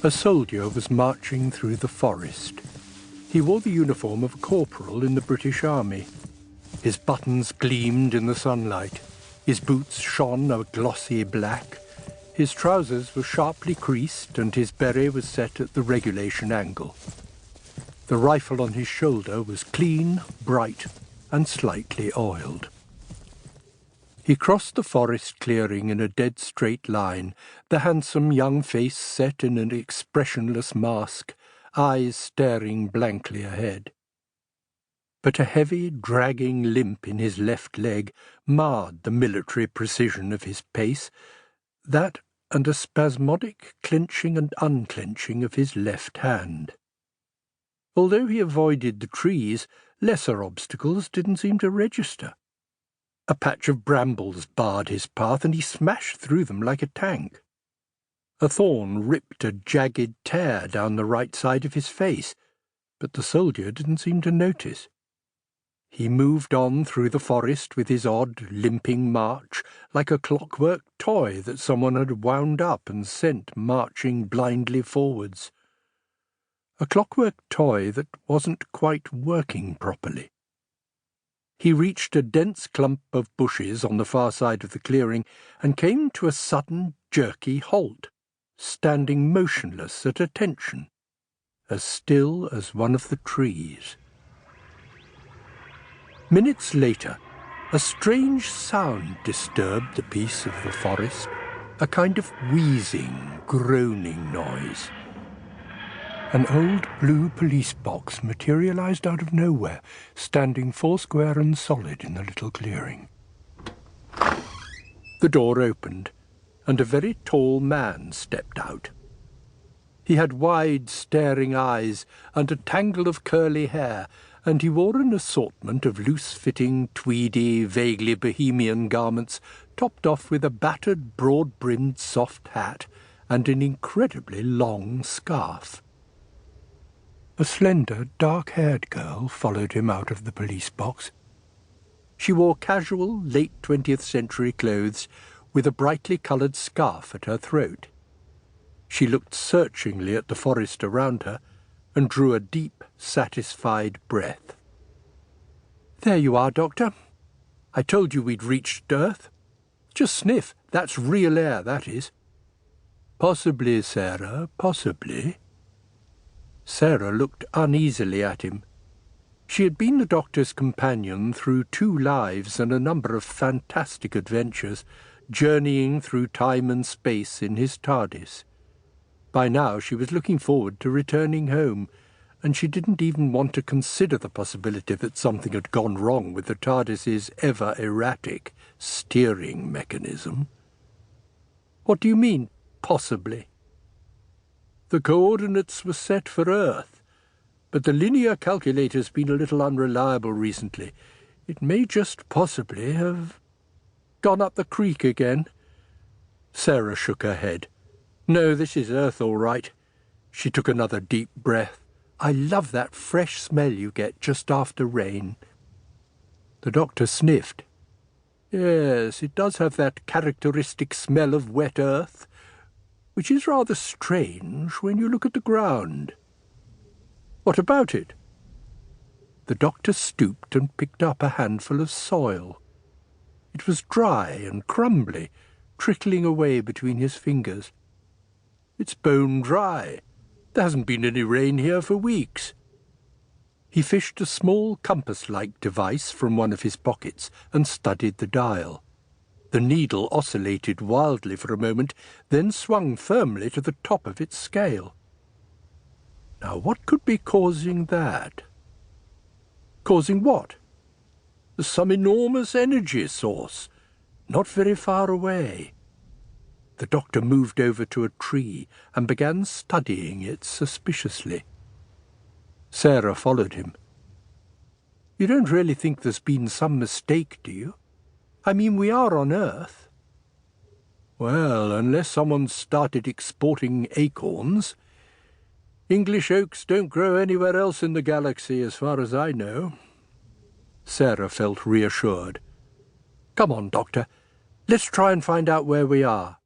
A soldier was marching through the forest. He wore the uniform of a corporal in the British Army. His buttons gleamed in the sunlight. His boots shone a glossy black. His trousers were sharply creased, and his beret was set at the regulation angle. The rifle on his shoulder was clean, bright, and slightly oiled. He crossed the forest clearing in a dead straight line, the handsome young face set in an expressionless mask, eyes staring blankly ahead. But a heavy, dragging limp in his left leg marred the military precision of his pace, that and a spasmodic clenching and unclenching of his left hand. Although he avoided the trees, lesser obstacles didn't seem to register. A patch of brambles barred his path, and he smashed through them like a tank. A thorn ripped a jagged tear down the right side of his face, but the soldier didn't seem to notice. He moved on through the forest with his odd, limping march, like a clockwork toy that someone had wound up and sent marching blindly forwards. A clockwork toy that wasn't quite working properly. He reached a dense clump of bushes on the far side of the clearing and came to a sudden, jerky halt, standing motionless at attention, as still as one of the trees. Minutes later, a strange sound disturbed the peace of the forest, a kind of wheezing, groaning noise. An old blue police box materialized out of nowhere, standing foursquare and solid in the little clearing. The door opened, and a very tall man stepped out. He had wide, staring eyes and a tangle of curly hair, and he wore an assortment of loose-fitting, tweedy, vaguely bohemian garments, topped off with a battered, broad-brimmed soft hat and an incredibly long scarf. A slender, dark-haired girl followed him out of the police box. She wore casual, late 20th century clothes with a brightly coloured scarf at her throat. She looked searchingly at the forest around her and drew a deep, satisfied breath. "There you are, Doctor. I told you we'd reached Earth. Just sniff. That's real air, that is." "Possibly, Sarah, possibly." Sarah looked uneasily at him. She had been the doctor's companion through 2 lives and a number of fantastic adventures, journeying through time and space in his TARDIS. By now she was looking forward to returning home, and she didn't even want to consider the possibility that something had gone wrong with the TARDIS's ever-erratic steering mechanism. "What do you mean, possibly?" "The coordinates were set for Earth, but the linear calculator's been a little unreliable recently. It may just possibly have gone up the creek again." Sarah shook her head. "No, this is Earth all right." She took another deep breath. "I love that fresh smell you get just after rain." The doctor sniffed. "Yes, it does have that characteristic smell of wet earth, which is rather strange when you look at the ground." "What about it?" The doctor stooped and picked up a handful of soil. It was dry and crumbly, trickling away between his fingers. "It's bone dry. There hasn't been any rain here for weeks." He fished a small compass-like device from one of his pockets and studied the dial. The needle oscillated wildly for a moment, then swung firmly to the top of its scale. Now, what could be causing that? Causing what? Some enormous energy source, not very far away. The doctor moved over to a tree and began studying it suspiciously. Sarah followed him. "You don't really think there's been some mistake, do you? I mean, we are on Earth." "Well, unless someone started exporting acorns. English oaks don't grow anywhere else in the galaxy, as far as I know." Sarah felt reassured. "Come on, Doctor. Let's try and find out where we are."